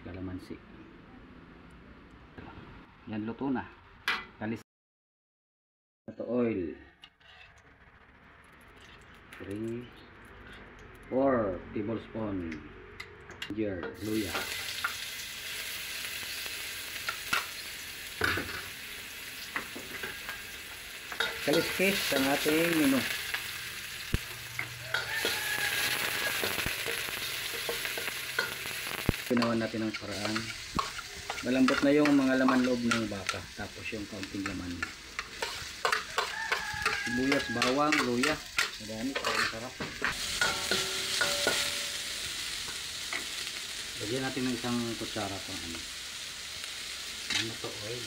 kalamansi. Yan, luto na. Kalis ito oil 3 4 tablespoon ginger, luya. Kaliskis ang ating menu. Ginawa natin ang paraan. Malambot na yung mga laman loob ng baka, tapos yung kaunting laman. Sibuyas, bawang, luya. Madami para masarap. Lagyan natin ng isang kutsara pang ano to, oil.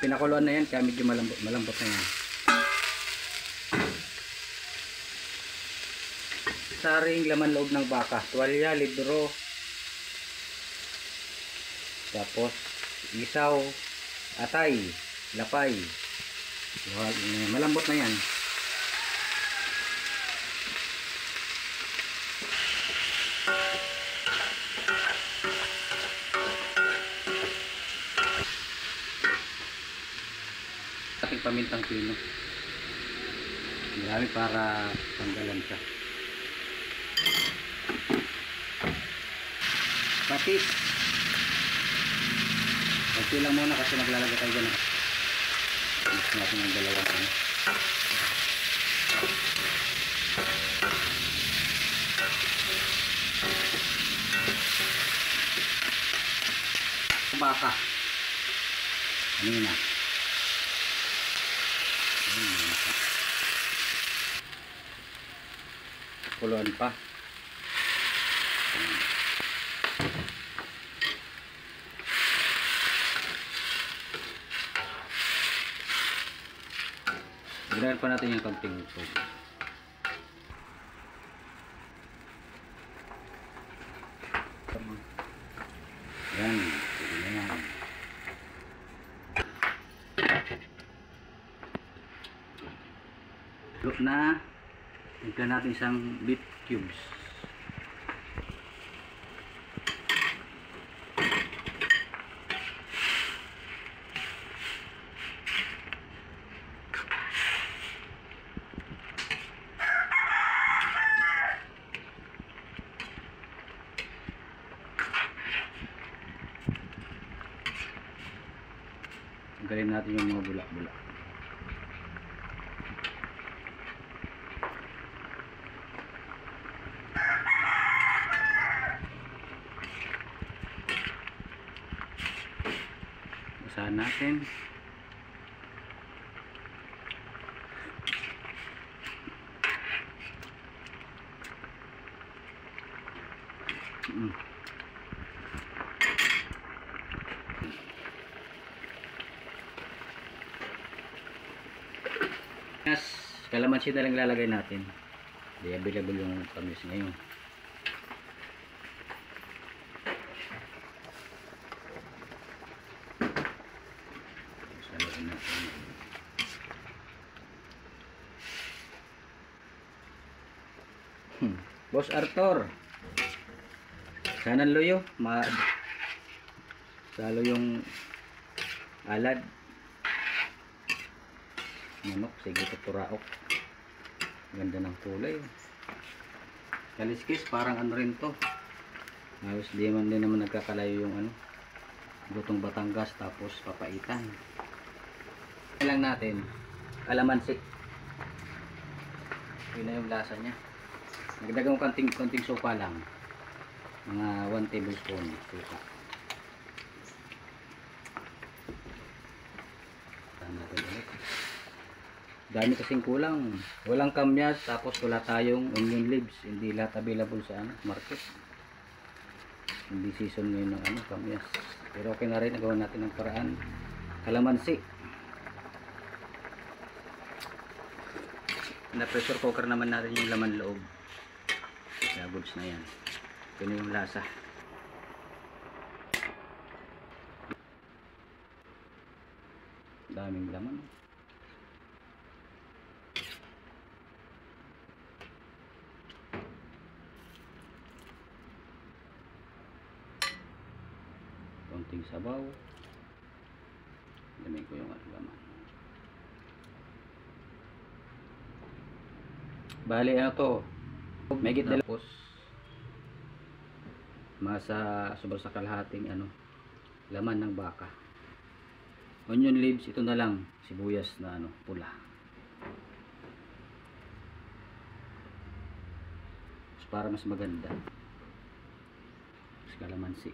Pinakuluan na yan kaya medyo malambot na yan. Saring laman loob ng baka, tuwalya, libro, tapos isaw, atay, lapay. Malambot na yan. Ating pamintang pino, marami para tanggalan siya. Patis, pagti lang muna kasi maglalagay tayo dyan. Mix natin ang dalawang ano. Baka ano na, kuluan pa. Ganahan pa natin yung kaunting tubig. Yan, sige na yan. Look na, tignan natin isang beef cubes. Tanggalin natin yung mga bulak-bulak. Basahan natin. Kalamansi na lang lalagay natin. Di available yung tamis ngayon. Salagin natin. Boss Arthur, sana luyo salo yung alad manok, sige tuturaok. Ganda ng kulay. Kaliskis, parang ano rin to. Ayos, di naman nagkakalayo yung ano, lutong Batangas tapos papaitan. Lang natin kalamansi. Yun na yung lasa niya. Nagdagang konting suka lang, mga 1 tablespoon suka. Tama natin ulit. Dami kasing kulang. Walang kamyas, tapos wala tayong onion leaves. Hindi lahat available sa market. Hindi season ngayon ng kamyas. Pero okay na rin, nagawa natin ng paraan. Kalamansi. Na pressure cooker naman natin yung laman loob. Kaya goods na yan. Ito na yung lasa. Daming laman. Konting sabaw. Dami ko yung laman. Bali ano to, may git tapos masa sobrang sa kalahating ano, laman ng baka. Onion leaves, ito na lang, sibuyas na ano, pula. Para mas maganda. Mas kalamansi.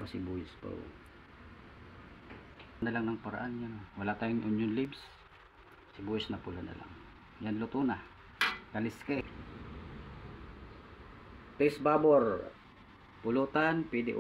Sibuyas po. Na lang ng paraan yan. Wala tayong onion leaves. Sibuyas na pula na lang. Yan, luto na. Kaliske. Taste babor. Pulutan, pwede